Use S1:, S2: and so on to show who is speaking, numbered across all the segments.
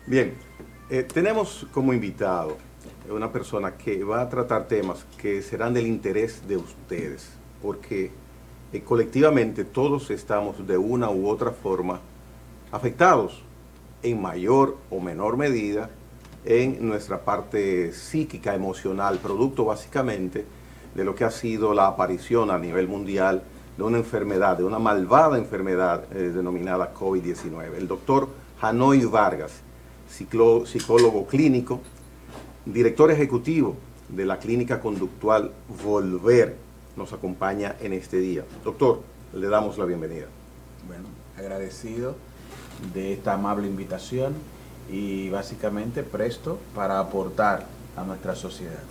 S1: Bien, tenemos como invitado una persona que va a tratar temas que serán del interés de ustedes, porque colectivamente todos estamos de una u otra forma afectados en mayor o menor medida en nuestra parte psíquica, emocional, producto básicamente de lo que ha sido la aparición a nivel mundial de una enfermedad, de una malvada enfermedad denominada COVID-19. El doctor Hanoi Vargas, psicólogo clínico, director ejecutivo de la clínica conductual Volver, nos acompaña en este día. Doctor, le damos la bienvenida.
S2: Bueno, agradecido de esta amable invitación y básicamente presto para aportar a nuestra sociedad.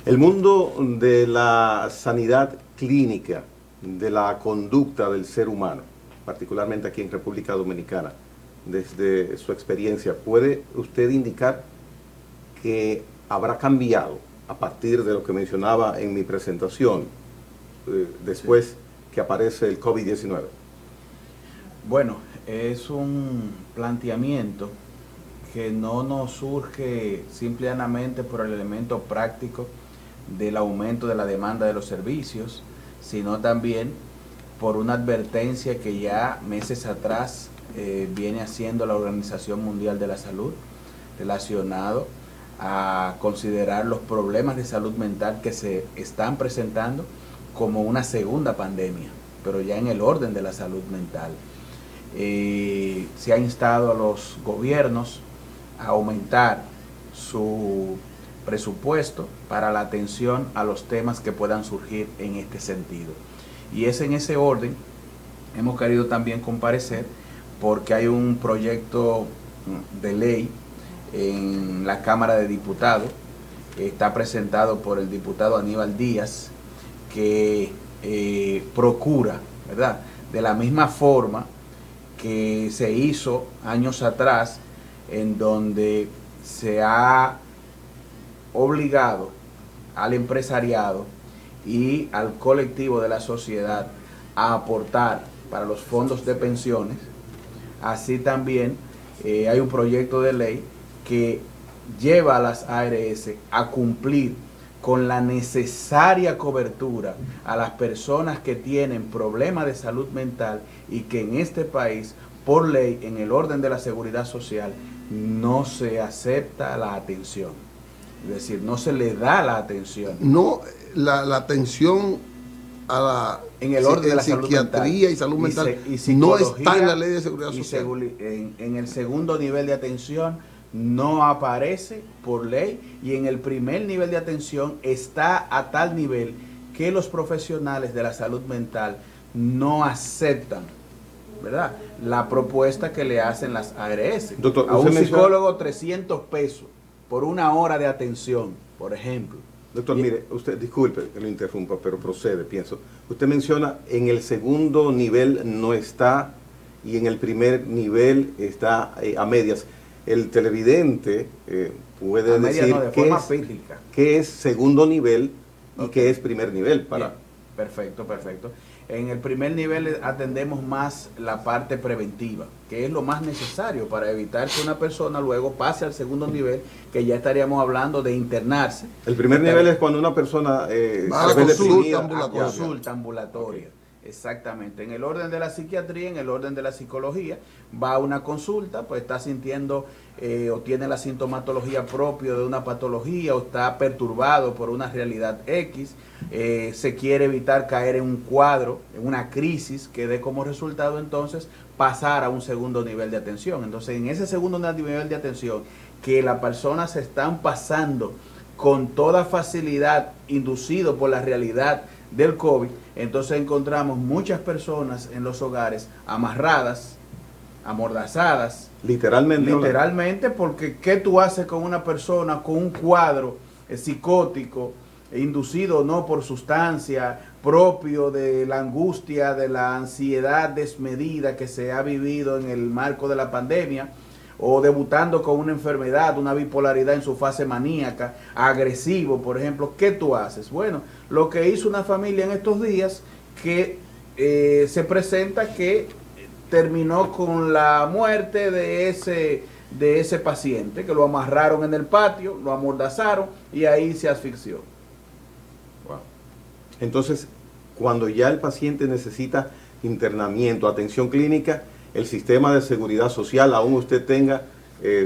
S1: El mundo de la sanidad clínica, de la conducta del ser humano, particularmente aquí en República Dominicana, desde su experiencia, ¿puede usted indicar que habrá cambiado a partir de lo que mencionaba en mi presentación, después que aparece el COVID-19?
S2: Bueno, es un planteamiento que no nos surge simplemente por el elemento práctico del aumento de la demanda de los servicios, sino también por una advertencia que ya meses atrás viene haciendo la Organización Mundial de la Salud relacionado a considerar los problemas de salud mental que se están presentando como una segunda pandemia, pero ya en el orden de la salud mental. Se ha instado a los gobiernos a aumentar su presupuesto para la atención a los temas que puedan surgir en este sentido. Y es en ese orden hemos querido también comparecer porque hay un proyecto de ley en la Cámara de Diputados, está presentado por el diputado Aníbal Díaz, que procura, ¿verdad?, de la misma forma que se hizo años atrás, en donde se ha obligado al empresariado y al colectivo de la sociedad a aportar para los fondos de pensiones. Así también hay un proyecto de ley que lleva a las ARS a cumplir con la necesaria cobertura a las personas que tienen problemas de salud mental y que en este país, por ley, en el orden de la seguridad social, no se acepta la atención. Es decir, no se le da la atención.
S3: No, la atención a la
S2: en el orden de la
S3: psiquiatría y salud mental
S2: y
S3: no está en la ley de seguridad
S2: y
S3: social.
S2: En el segundo nivel de atención no aparece por ley, y en el primer nivel de atención está a tal nivel que los profesionales de la salud mental no aceptan, ¿verdad?, la propuesta que le hacen las ARS.
S1: Doctor,
S2: a un psicólogo 300 pesos por una hora de atención, por ejemplo.
S1: Doctor, mire, usted, disculpe que lo interrumpa, pero procede, pienso. Usted menciona en el segundo nivel no está y en el primer nivel está a medias. El televidente puede decir qué es segundo nivel y qué es primer nivel. Para...
S2: Bien. Perfecto, perfecto. En el primer nivel atendemos más la parte preventiva, que es lo más necesario para evitar que una persona luego pase al segundo nivel, que ya estaríamos hablando de internarse.
S1: El primer nivel es cuando una persona
S3: va a la
S2: consulta ambulatoria. Exactamente. En el orden de la psiquiatría, en el orden de la psicología, va a una consulta, pues está sintiendo o tiene la sintomatología propia de una patología o está perturbado por una realidad X, se quiere evitar caer en un cuadro, en una crisis que dé como resultado entonces pasar a un segundo nivel de atención. Entonces, en ese segundo nivel de atención, que las personas se están pasando con toda facilidad, inducido por la realidad del COVID, entonces encontramos muchas personas en los hogares amarradas, amordazadas. Literalmente, porque ¿qué tú haces con una persona con un cuadro psicótico, inducido no por sustancia, propio de la angustia, de la ansiedad desmedida que se ha vivido en el marco de la pandemia, o debutando con una enfermedad, una bipolaridad en su fase maníaca, agresivo, por ejemplo? ¿Qué tú haces? Bueno, lo que hizo una familia en estos días, que se presenta que terminó con la muerte de de ese paciente, que lo amarraron en el patio, lo amordazaron y ahí se asfixió.
S1: Wow. Entonces, cuando ya el paciente necesita internamiento, atención clínica, el sistema de seguridad social, aún usted tenga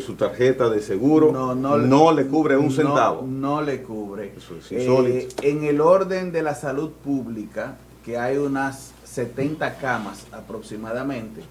S1: su tarjeta de seguro, no le cubre un centavo.
S2: No le cubre.
S1: Eso es insólito.
S2: En el orden de la salud pública, que hay unas 70 camas aproximadamente,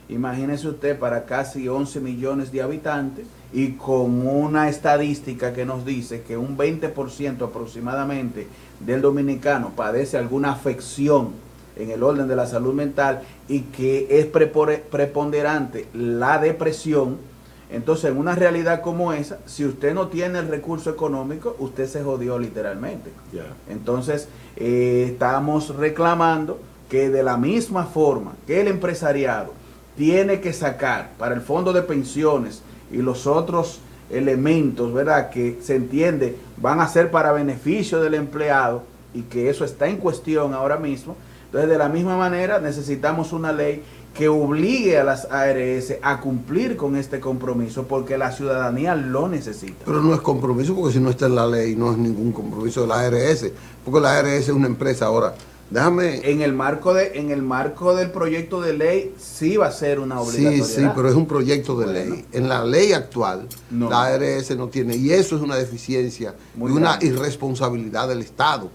S2: imagínese usted para casi 11 millones de habitantes y con una estadística que nos dice que un 20% aproximadamente del dominicano padece alguna afección en el orden de la salud mental y que es preponderante la depresión. Entonces, en una realidad como esa, si usted no tiene el recurso económico, usted se jodió literalmente.
S1: Yeah.
S2: Entonces, estamos reclamando que de la misma forma que el empresariado tiene que sacar para el fondo de pensiones y los otros elementos, ¿verdad?, que se entiende van a ser para beneficio del empleado y que eso está en cuestión ahora mismo. Entonces, de la misma manera, necesitamos una ley que obligue a las ARS a cumplir con este compromiso porque la ciudadanía lo necesita.
S3: Pero no es compromiso porque si no está en la ley no es ningún compromiso de la ARS, porque la ARS es una empresa. Ahora, déjame...
S2: En el marco del proyecto de ley sí va a ser una obligatoriedad.
S3: Sí, pero es un proyecto de ley. En la ley actual, no. La ARS no tiene, y eso es una deficiencia y una irresponsabilidad del Estado,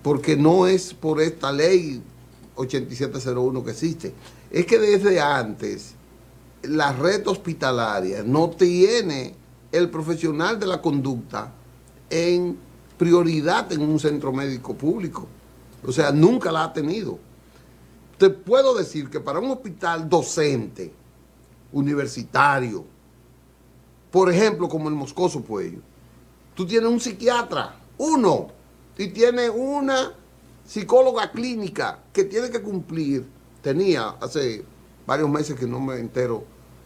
S3: porque no es por esta ley 8701 que existe. Es que desde antes la red hospitalaria no tiene el profesional de la conducta en prioridad en un centro médico público. O sea, nunca la ha tenido. Te puedo decir que para un hospital docente, universitario, por ejemplo, como el Moscoso Puello, tú tienes un psiquiatra, uno, y tienes una psicóloga clínica que tiene que cumplir. Tenía hace varios meses que no me entero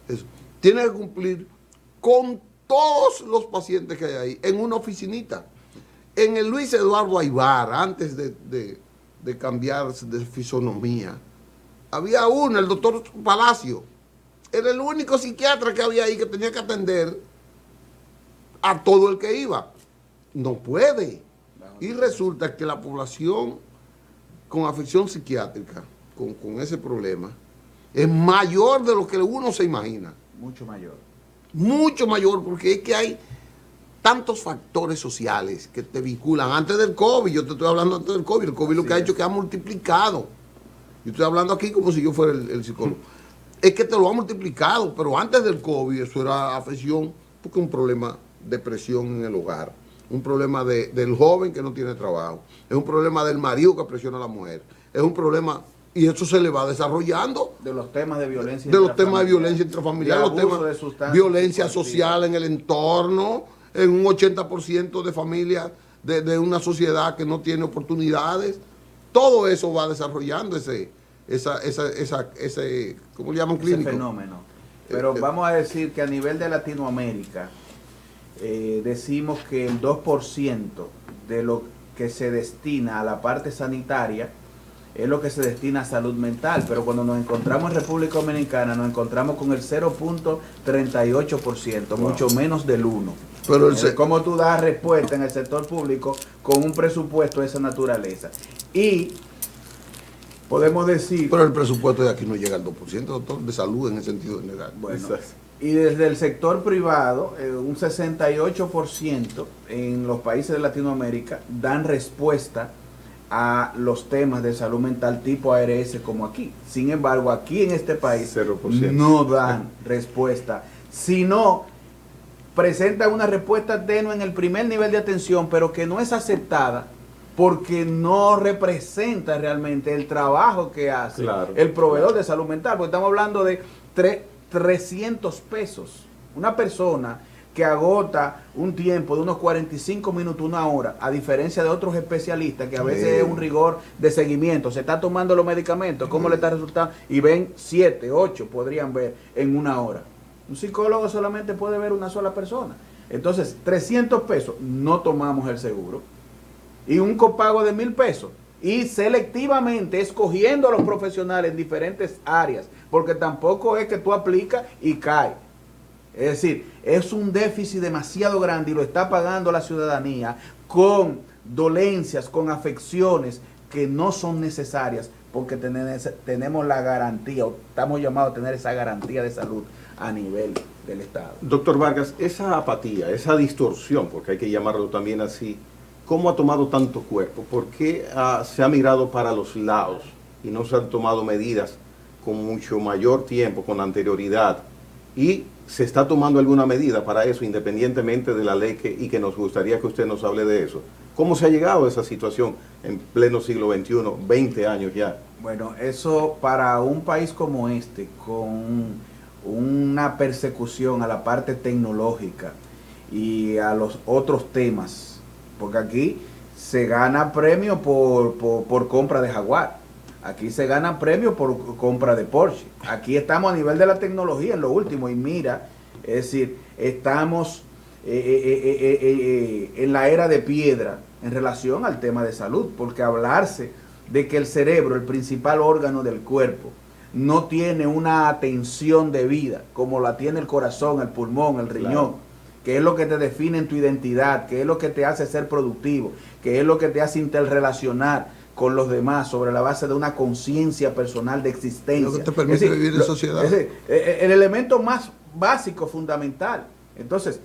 S3: eso. Tiene que cumplir con todos los pacientes que hay ahí en una oficinita. En el Luis Eduardo Aybar, antes de cambiar de fisonomía, había uno, el doctor Palacio. Era el único psiquiatra que había ahí que tenía que atender a todo el que iba. No puede. Y resulta que la población con afección psiquiátrica, con ese problema, es mayor de lo que uno se imagina.
S2: Mucho mayor.
S3: Mucho mayor, porque es que hay tantos factores sociales que te vinculan. Antes del COVID, yo te estoy hablando antes del COVID, el COVID lo que ha hecho es que ha multiplicado. Yo estoy hablando aquí como si yo fuera el psicólogo. Es que te lo ha multiplicado, pero antes del COVID eso era afección, porque un problema de presión en el hogar, un problema del joven que no tiene trabajo, es un problema del marido que presiona a la mujer, es un problema... Y eso se le va desarrollando.
S2: De los temas de violencia
S3: intrafamiliar. De los temas de violencia intrafamiliar, los temas de violencia social en el entorno, en un 80% de familias de una sociedad que no tiene oportunidades. Todo eso va desarrollando ese ¿cómo le llaman? Clínico.
S2: Ese fenómeno. Pero vamos a decir que a nivel de Latinoamérica, decimos que el 2% de lo que se destina a la parte sanitaria es lo que se destina a salud mental, pero cuando nos encontramos en República Dominicana nos encontramos con el 0.38%, wow, mucho menos del 1%. Pero ¿cómo tú das respuesta en el sector público con un presupuesto de esa naturaleza? Y podemos decir...
S3: Pero el presupuesto de aquí no llega al 2%, doctor, de salud en el sentido general.
S2: Bueno, y desde el sector privado, un 68% en los países de Latinoamérica dan respuesta a los temas de salud mental tipo ARS como aquí. Sin embargo, aquí en este país 0%. No dan respuesta, sino presentan una respuesta tenue en el primer nivel de atención, pero que no es aceptada porque no representa realmente el trabajo que hace el proveedor de salud mental, porque estamos hablando de 300 pesos. Una persona que agota un tiempo de unos 45 minutos, una hora, a diferencia de otros especialistas que a veces es un rigor de seguimiento, se está tomando los medicamentos, cómo le está resultando, y ven 7, 8, podrían ver en una hora. Un psicólogo solamente puede ver una sola persona. Entonces, 300 pesos, no tomamos el seguro, y un copago de 1,000 pesos, y selectivamente escogiendo a los profesionales en diferentes áreas, porque tampoco es que tú aplicas y cae. Es decir, es un déficit demasiado grande y lo está pagando la ciudadanía con dolencias, con afecciones que no son necesarias, porque tenemos la garantía, o estamos llamados a tener esa garantía de salud a nivel del Estado.
S1: Doctor Vargas, esa apatía, esa distorsión, porque hay que llamarlo también así, ¿cómo ha tomado tanto cuerpo? ¿Por qué se ha mirado para los lados y no se han tomado medidas con mucho mayor tiempo, con anterioridad? Y se está tomando alguna medida para eso, independientemente de la ley, y que nos gustaría que usted nos hable de eso. ¿Cómo se ha llegado a esa situación en pleno siglo XXI, 20 años ya?
S2: Bueno, eso para un país como este, con una persecución a la parte tecnológica y a los otros temas, porque aquí se gana premio por compra de Jaguar, aquí se gana premio por compra de Porsche, aquí estamos a nivel de la tecnología en lo último, y mira, es decir, estamos en la era de piedra en relación al tema de salud, porque hablarse de que el cerebro, el principal órgano del cuerpo, no tiene una atención debida como la tiene el corazón, el pulmón, el riñón, claro, que es lo que te define en tu identidad, que es lo que te hace ser productivo, que es lo que te hace interrelacionar con los demás sobre la base de una conciencia personal de existencia.
S3: Lo que te permite vivir en sociedad.
S2: Es decir, el elemento más básico, fundamental. Entonces,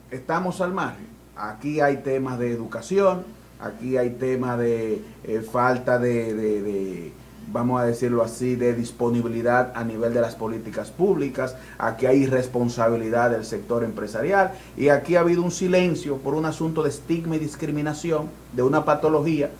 S2: estamos al margen. Aquí hay temas de educación, aquí hay temas de falta de, vamos a decirlo así, de disponibilidad a nivel de las políticas públicas, aquí hay irresponsabilidad del sector empresarial, y aquí ha habido un silencio por un asunto de estigma y discriminación de una patología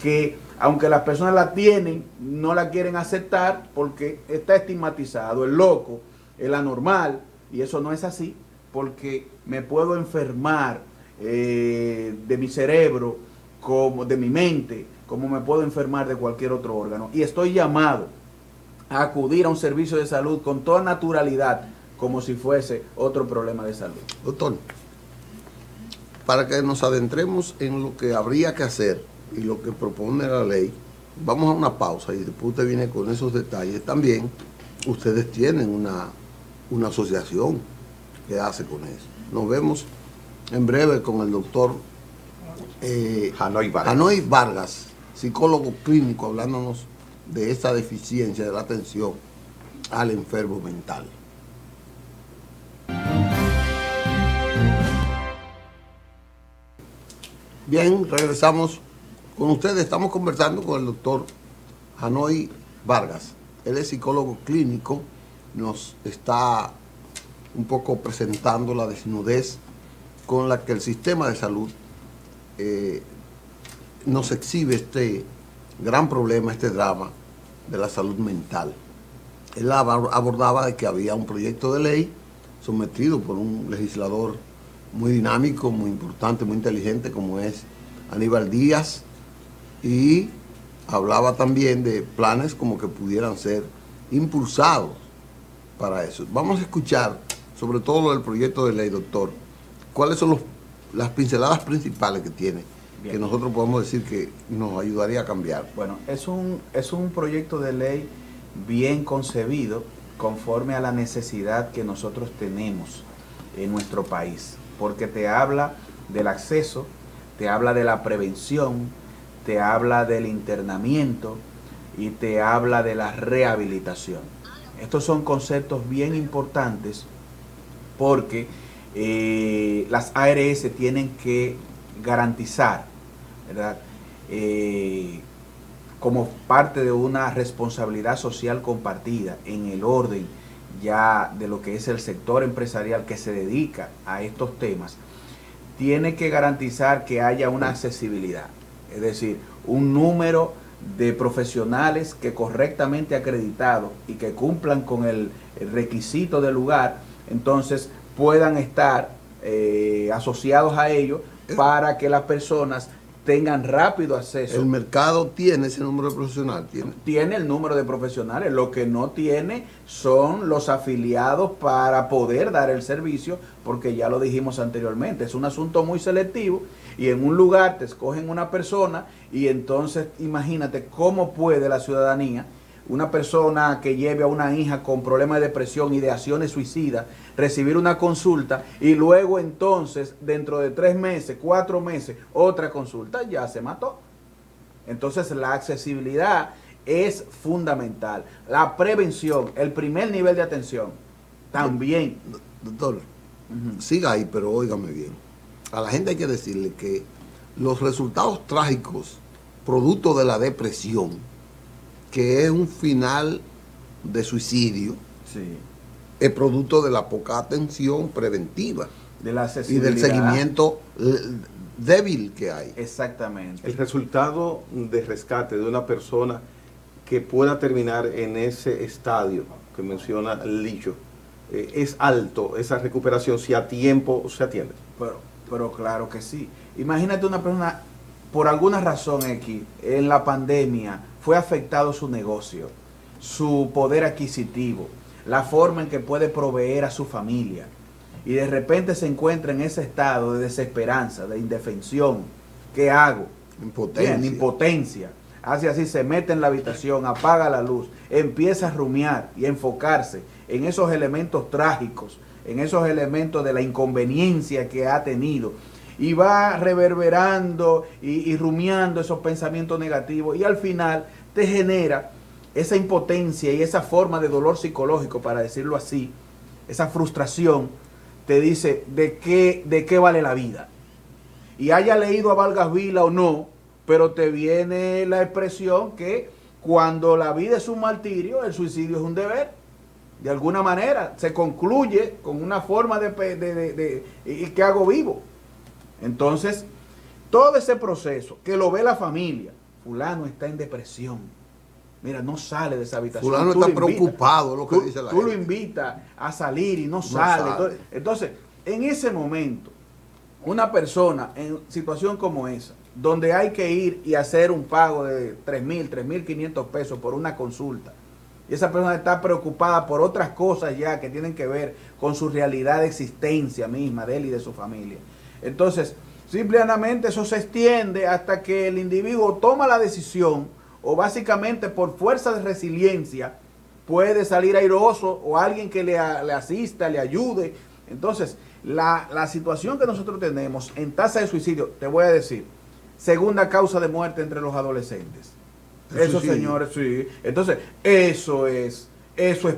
S2: que, aunque las personas la tienen, no la quieren aceptar porque está estigmatizado, el loco, el anormal, y eso no es así, porque me puedo enfermar de mi cerebro, como de mi mente, como me puedo enfermar de cualquier otro órgano, y estoy llamado a acudir a un servicio de salud con toda naturalidad, como si fuese otro problema de salud.
S3: Doctor, para que nos adentremos en lo que habría que hacer y lo que propone la ley, vamos a una pausa y después usted viene con esos detalles. También ustedes tienen una asociación que hace con eso. Nos vemos en breve con el doctor Hanoy Vargas, psicólogo clínico, hablándonos de esta deficiencia de la atención al enfermo mental. Bien, regresamos con ustedes. Estamos conversando con el doctor Hanoy Vargas. Él es psicólogo clínico, nos está un poco presentando la desnudez con la que el sistema de salud nos exhibe este gran problema, este drama de la salud mental. Él abordaba de que había un proyecto de ley sometido por un legislador muy dinámico, muy importante, muy inteligente, como es Aníbal Díaz, y hablaba también de planes como que pudieran ser impulsados para eso. Vamos a escuchar sobre todo lo del proyecto de ley, doctor. ¿Cuáles son las pinceladas principales que tiene? Bien. Que nosotros podemos decir que nos ayudaría a cambiar.
S2: Bueno, es un proyecto de ley bien concebido, conforme a la necesidad que nosotros tenemos en nuestro país, porque te habla del acceso, te habla de la prevención, te habla del internamiento y te habla de la rehabilitación. Estos son conceptos bien importantes porque las ARS tienen que garantizar, ¿verdad?, como parte de una responsabilidad social compartida en el orden ya de lo que es el sector empresarial que se dedica a estos temas, tiene que garantizar que haya una accesibilidad, es decir, un número de profesionales que correctamente acreditados y que cumplan con el requisito del lugar, entonces puedan estar asociados a ello para que las personas tengan rápido acceso.
S3: El mercado tiene ese número de profesionales.
S2: Tiene el número de profesionales, lo que no tiene son los afiliados para poder dar el servicio, porque ya lo dijimos anteriormente, es un asunto muy selectivo y en un lugar te escogen una persona y entonces imagínate cómo puede la ciudadanía una persona que lleve a una hija con problemas de depresión, ideaciones suicidas, recibir una consulta y luego entonces, dentro de 3 meses, 4 meses, otra consulta, ya se mató. Entonces la accesibilidad es fundamental. La prevención, el primer nivel de atención, también.
S3: Doctor, siga ahí, pero óigame bien. A la gente hay que decirle que los resultados trágicos, producto de la depresión, que es un final de suicidio,
S2: sí,
S3: es producto de la poca atención preventiva
S2: de la
S3: y del seguimiento débil que hay.
S2: Exactamente.
S1: El resultado de rescate de una persona que pueda terminar en ese estadio que menciona Licho, es alto esa recuperación si a tiempo se atiende.
S2: Pero claro que sí. Imagínate una persona, por alguna razón X, en la pandemia, fue afectado su negocio, su poder adquisitivo, la forma en que puede proveer a su familia, y de repente se encuentra en ese estado de desesperanza, de indefensión. ¿Qué hago?
S3: Impotencia.
S2: Bien, impotencia. Hace así, se mete en la habitación, apaga la luz, empieza a rumiar y a enfocarse en esos elementos trágicos, en esos elementos de la inconveniencia que ha tenido, y va reverberando y rumiando esos pensamientos negativos, y al final te genera esa impotencia y esa forma de dolor psicológico, para decirlo así, esa frustración. Te dice de qué vale la vida, y haya leído a Vargas Vila o no, pero te viene la expresión que cuando la vida es un martirio, el suicidio es un deber. De alguna manera se concluye con una forma de ¿y qué hago vivo? Entonces, todo ese proceso que lo ve la familia, fulano está en depresión, mira, no sale de esa habitación.
S3: Fulano está preocupado, lo que dice la gente.
S2: Tú lo invitas a salir y no sale. Entonces, en ese momento, una persona en situación como esa, donde hay que ir y hacer un pago de 3,000, 3,500 pesos por una consulta, y esa persona está preocupada por otras cosas ya que tienen que ver con su realidad de existencia misma, de él y de su familia. Entonces, simplemente eso se extiende hasta que el individuo toma la decisión, o básicamente por fuerza de resiliencia puede salir airoso, o alguien que le asista, le ayude. Entonces, la situación que nosotros tenemos en tasa de suicidio, te voy a decir, segunda causa de muerte entre los adolescentes. Eso, señores, sí. Entonces, eso es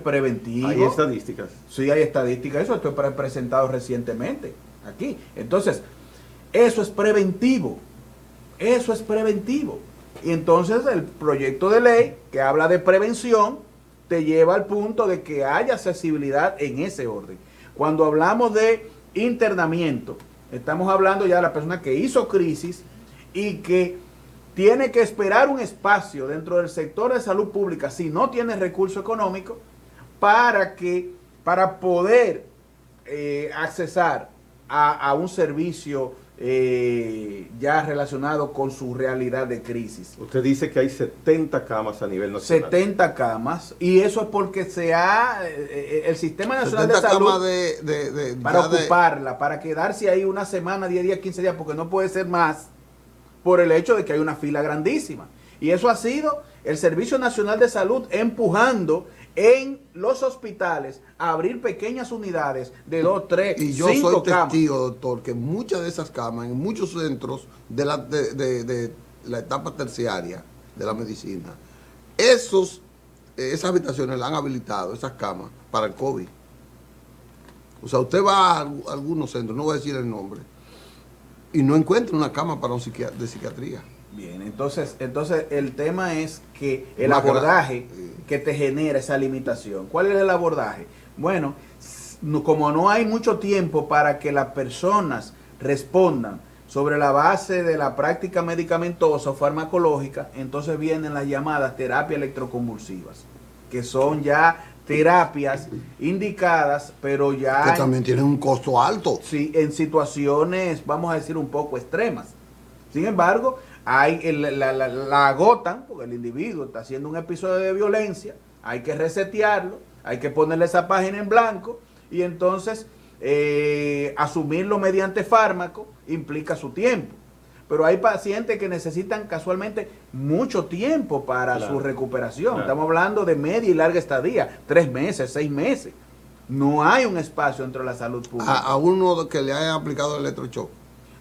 S2: preventivo.
S1: ¿Hay estadísticas?
S2: Sí, hay estadísticas. Eso estoy presentado recientemente aquí. Entonces, eso es preventivo. Eso es preventivo. Y entonces el proyecto de ley que habla de prevención te lleva al punto de que haya accesibilidad en ese orden. Cuando hablamos de internamiento, estamos hablando ya de la persona que hizo crisis y que tiene que esperar un espacio dentro del sector de salud pública, si no tiene recurso económico, para poder accesar a un servicio ya relacionado con su realidad de crisis.
S1: Usted dice que hay 70 camas a nivel nacional.
S2: 70 camas, y eso es porque el Sistema Nacional de Salud,
S3: camas
S2: para ocuparla, para quedarse ahí una semana, 10 días, 15 días, porque no puede ser más, por el hecho de que hay una fila grandísima. Y eso ha sido el Servicio Nacional de Salud empujando en los hospitales a abrir pequeñas unidades de 2, 3, 5 camas.
S3: Y yo soy testigo, doctor, que muchas de esas camas, en muchos centros de la etapa terciaria de la medicina, esas habitaciones las han habilitado, esas camas, para el COVID. O sea, usted va a algunos centros, no voy a decir el nombre, y no encuentra una cama para de psiquiatría.
S2: Bien, entonces el tema es que el abordaje que te genera esa limitación. ¿Cuál es el abordaje? Bueno, como no hay mucho tiempo para que las personas respondan sobre la base de la práctica medicamentosa o farmacológica, entonces vienen las llamadas terapias electroconvulsivas, que son ya terapias indicadas, pero ya...
S3: Que también tienen un costo alto.
S2: Sí, en situaciones, vamos a decir, un poco extremas. Sin embargo, la agotan, porque el individuo está haciendo un episodio de violencia, hay que resetearlo, hay que ponerle esa página en blanco, y entonces asumirlo mediante fármaco implica su tiempo. pero hay pacientes que necesitan casualmente mucho tiempo para su recuperación. Estamos hablando de media y larga estadía, 3 meses, 6 meses. No hay un espacio dentro de la salud pública.
S3: A uno que le hayan aplicado el electroshock.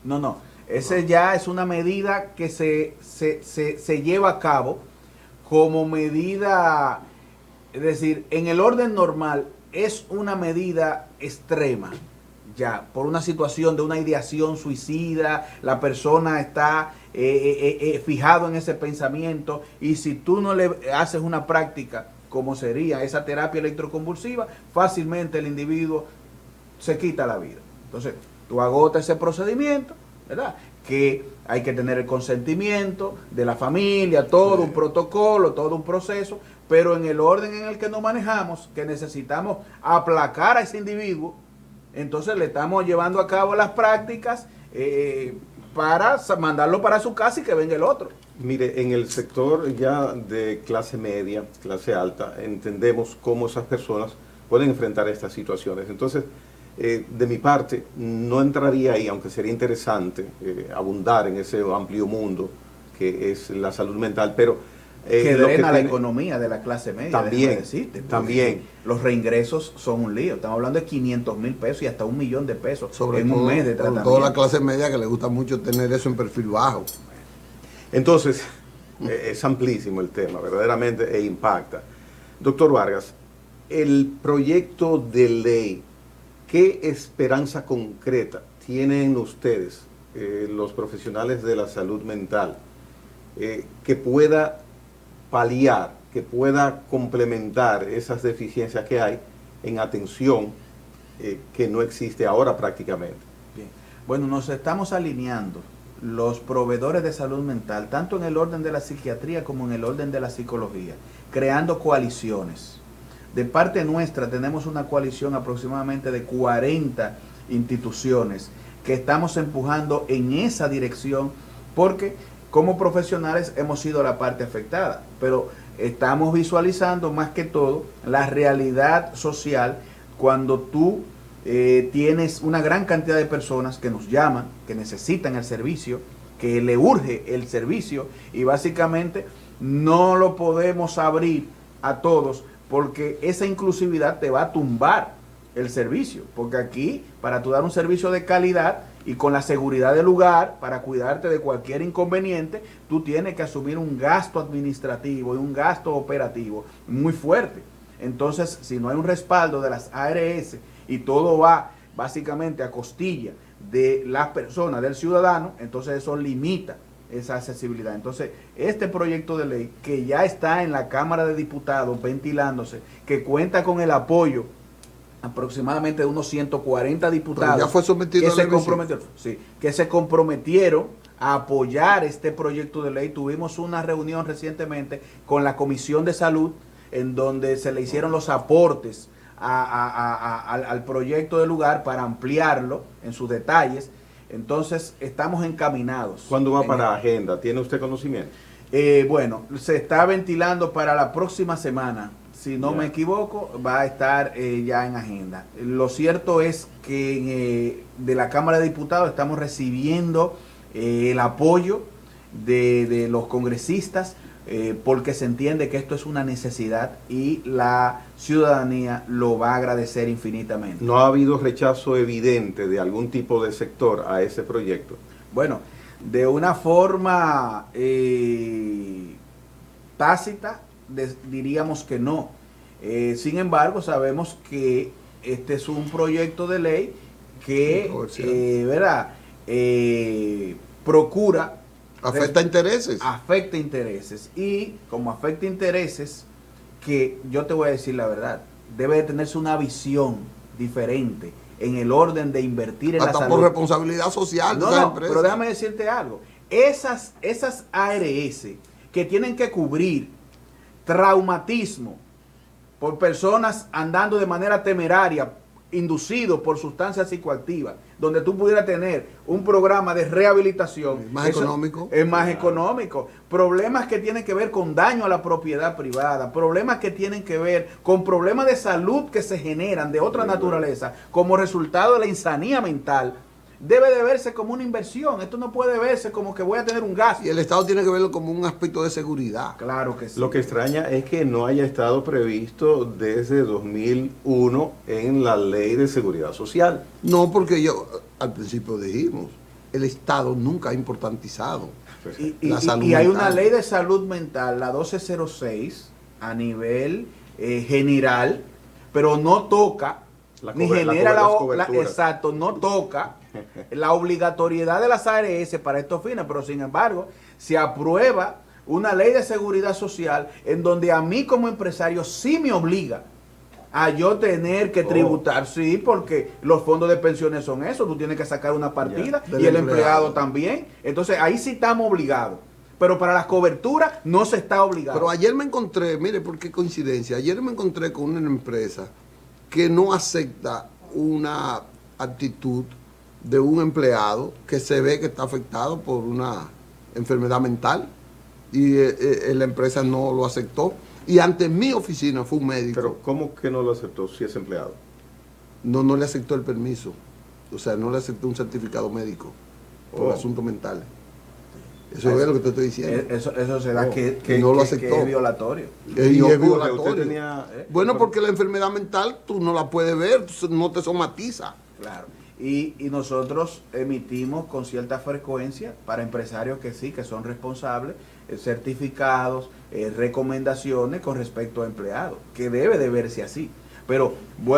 S2: No. Ese ya es una medida que se lleva a cabo como medida, es decir, en el orden normal es una medida extrema, ya, por una situación de una ideación suicida, la persona está fijado en ese pensamiento, y si tú no le haces una práctica como sería esa terapia electroconvulsiva, fácilmente el individuo se quita la vida. Entonces, tú agotas ese procedimiento, ¿verdad? Que hay que tener el consentimiento de la familia, todo un protocolo, todo un proceso, pero en el orden en el que nos manejamos, que necesitamos aplacar a ese individuo, entonces le estamos llevando a cabo las prácticas para mandarlo para su casa y que venga el otro.
S1: Mire, en el sector ya de clase media, clase alta, entendemos cómo esas personas pueden enfrentar estas situaciones. Entonces, de mi parte, no entraría ahí, aunque sería interesante abundar en ese amplio mundo que es la salud mental, pero
S2: que drena la economía de la clase media.
S1: También, también.
S2: Los reingresos son un lío. Estamos hablando de 500,000 pesos y hasta 1 millón de pesos
S3: sobre
S2: en
S3: todo,
S2: un mes de tratamiento.
S3: Toda la clase media que le gusta mucho tener eso en perfil bajo.
S1: Entonces, es amplísimo el tema, verdaderamente, e impacta. Doctor Vargas, el proyecto de ley, ¿qué esperanza concreta tienen ustedes, los profesionales de la salud mental, que pueda paliar, que pueda complementar esas deficiencias que hay en atención que no existe ahora prácticamente?
S2: Bien. Bueno, nos estamos alineando los proveedores de salud mental, tanto en el orden de la psiquiatría como en el orden de la psicología, creando coaliciones. De parte nuestra tenemos una coalición aproximadamente de 40 instituciones que estamos empujando en esa dirección, porque como profesionales hemos sido la parte afectada, pero estamos visualizando más que todo la realidad social cuando tú tienes una gran cantidad de personas que nos llaman, que necesitan el servicio, que le urge el servicio, y básicamente no lo podemos abrir a todos porque esa inclusividad te va a tumbar el servicio, porque aquí para tú dar un servicio de calidad y con la seguridad del lugar, para cuidarte de cualquier inconveniente, tú tienes que asumir un gasto administrativo y un gasto operativo muy fuerte. Entonces, si no hay un respaldo de las ARS y todo va básicamente a costilla de las personas, del ciudadano, entonces eso limita esa accesibilidad. Entonces, este proyecto de ley que ya está en la Cámara de Diputados ventilándose, que cuenta con el apoyo aproximadamente de unos 140 diputados,
S3: ya fue sometido
S2: que se comprometieron a apoyar este proyecto de ley. Tuvimos una reunión recientemente con la Comisión de Salud, en donde se le hicieron los aportes al proyecto del lugar para ampliarlo en sus detalles. Entonces, estamos encaminados.
S1: ¿Cuándo va para agenda? ¿Tiene usted conocimiento?
S2: Bueno, se está ventilando para la próxima semana. Si no me equivoco, va a estar ya en agenda. Lo cierto es que de la Cámara de Diputados estamos recibiendo el apoyo de los congresistas, porque se entiende que esto es una necesidad y la ciudadanía lo va a agradecer infinitamente.
S1: ¿No ha habido rechazo evidente de algún tipo de sector a ese proyecto?
S2: Bueno, de una forma tácita, diríamos que no. Sin embargo, sabemos que este es un proyecto de ley que procura...
S3: Afecta intereses.
S2: Afecta intereses. Y como afecta intereses, que yo te voy a decir la verdad, debe de tenerse una visión diferente en el orden de invertir en la salud.
S3: Hasta por responsabilidad social de esas empresas.
S2: Pero déjame decirte algo. Esas ARS que tienen que cubrir traumatismo por personas andando de manera temeraria, inducidos por sustancias psicoactivas, donde tú pudieras tener un programa de rehabilitación.
S3: Es más económico.
S2: Es más económico. Problemas que tienen que ver con daño a la propiedad privada, problemas que tienen que ver con problemas de salud que se generan de otra naturaleza como resultado de la insanía mental. debe de verse como una inversión. Esto no puede verse como que voy a tener un gasto.
S3: Y el Estado tiene que verlo como un aspecto de seguridad.
S2: Claro que sí.
S1: Lo que extraña es que no haya estado previsto desde 2001 en la Ley de Seguridad Social.
S3: No, porque al principio dijimos, el Estado nunca ha importantizado la salud
S2: y hay
S3: mental.
S2: una ley de salud mental, la 1206, a nivel general, pero no toca, ni genera exacto, no toca la obligatoriedad de las ARS para estos fines, pero sin embargo, se aprueba una ley de seguridad social en donde a mí como empresario sí me obliga a yo tener que tributar, sí, porque los fondos de pensiones son eso, tú tienes que sacar una partida y el empleado también. Entonces ahí sí estamos obligados, pero para las coberturas no se está obligado.
S3: Pero ayer me encontré, mire por qué coincidencia, ayer me encontré con una empresa que no acepta una actitud de un empleado que se ve que está afectado por una enfermedad mental y la empresa no lo aceptó. Y ante mi oficina fue un médico.
S1: Pero ¿cómo que no lo aceptó si es empleado?
S3: No le aceptó el permiso. O sea, no le aceptó un certificado médico por asuntos mentales. Eso es lo que te estoy diciendo.
S2: Eso se da que
S3: no lo aceptó.
S2: Que es violatorio.
S3: Y es violatorio.
S1: Usted tenía,
S3: bueno, porque la enfermedad mental tú no la puedes ver, no te somatiza.
S2: Claro. Y nosotros emitimos con cierta frecuencia para empresarios que sí, que son responsables, certificados, recomendaciones con respecto a empleados, que debe de verse así. Pero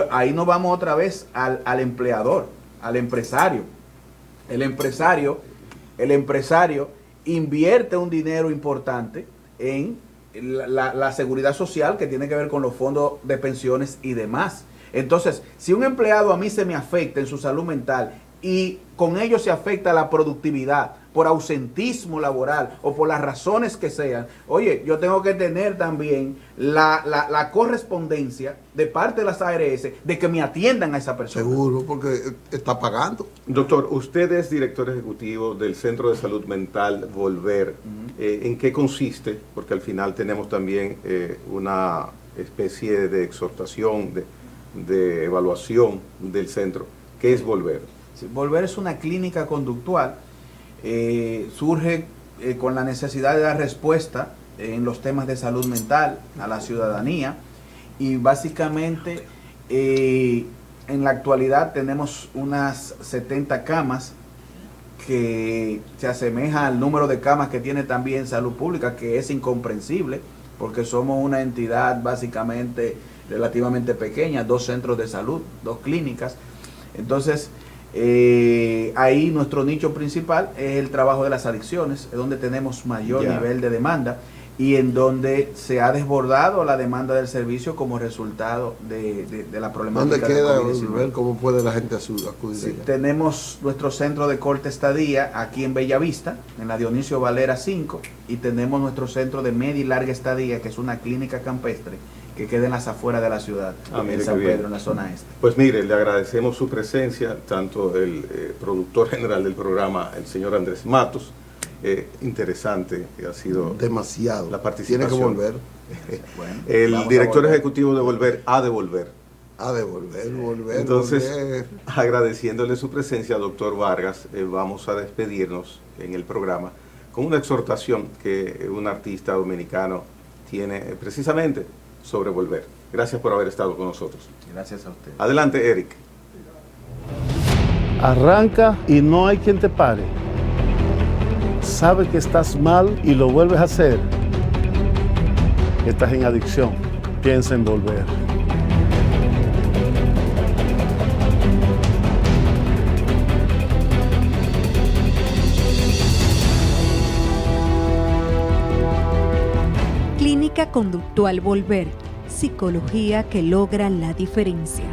S2: ahí nos vamos otra vez al empleador, al empresario. El empresario invierte un dinero importante en la seguridad social que tiene que ver con los fondos de pensiones y demás. Entonces, si un empleado a mí se me afecta en su salud mental y con ello se afecta la productividad por ausentismo laboral o por las razones que sean, oye, yo tengo que tener también la correspondencia de parte de las ARS de que me atiendan a esa persona.
S3: Seguro, porque está pagando.
S1: Doctor, usted es director ejecutivo del Centro de Salud Mental Volver. ¿En qué consiste? Porque al final tenemos también una especie de exhortación, de evaluación del centro. ¿Qué es Volver?
S2: Sí, Volver es una clínica conductual. Surge con la necesidad de dar respuesta en los temas de salud mental a la ciudadanía y básicamente en la actualidad tenemos unas 70 camas que se asemeja al número de camas que tiene también Salud Pública, que es incomprensible porque somos una entidad básicamente relativamente pequeña, 2 centros de salud, 2 clínicas. Entonces ahí nuestro nicho principal es el trabajo de las adicciones, es donde tenemos mayor nivel de demanda y en donde se ha desbordado la demanda del servicio como resultado de la problemática.
S3: ¿Dónde queda Volver? ¿Cómo puede la gente acudir
S2: sí,
S3: allá?
S2: tenemos nuestro centro de corte estadía aquí en Bellavista, en la Dionisio Valera 5, y tenemos nuestro centro de media y larga estadía, que es una clínica campestre que queda en las afueras de la ciudad, en San Pedro, en la zona este.
S1: Pues mire, le agradecemos su presencia, tanto el productor general del programa, el señor Andrés Matos. Interesante ha sido
S3: demasiado
S1: la participación.
S3: Tiene que volver.
S1: Bueno, el director ejecutivo de Volver ha de volver.
S3: Volver.
S1: Entonces, agradeciéndole su presencia, doctor Vargas, vamos a despedirnos en el programa con una exhortación que un artista dominicano tiene precisamente sobre Volver. Gracias por haber estado con nosotros.
S2: Gracias a usted.
S1: Adelante, Eric.
S4: Arranca y no hay quien te pare. Sabe que estás mal y lo vuelves a hacer. Estás en adicción. Piensa en volver.
S5: Clínica Conductual Volver. Psicología que logra la diferencia.